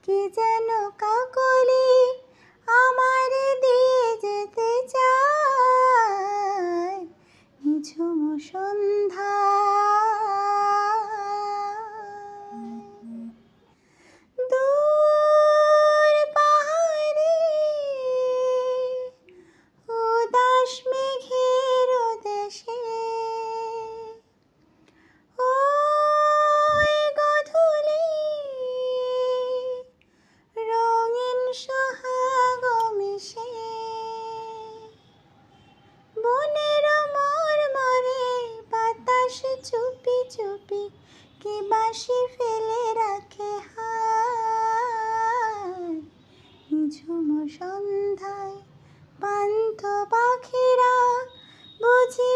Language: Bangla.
কে যেন কাকলি আমারে দিয়ে যেতে চায় নিঝুম সন্ধ্যায়। দূর পাহাড়ে উদাস মেঘের দেশে ওই গধূলি রঙিন সোহাগ মিশে বনের মরমরে বাতাস চুপি চুপি কি বাঁশি ফেলে রাখে হায় নিঝুম সন্ধ্যায় পান্থ পাখিরা বুঝি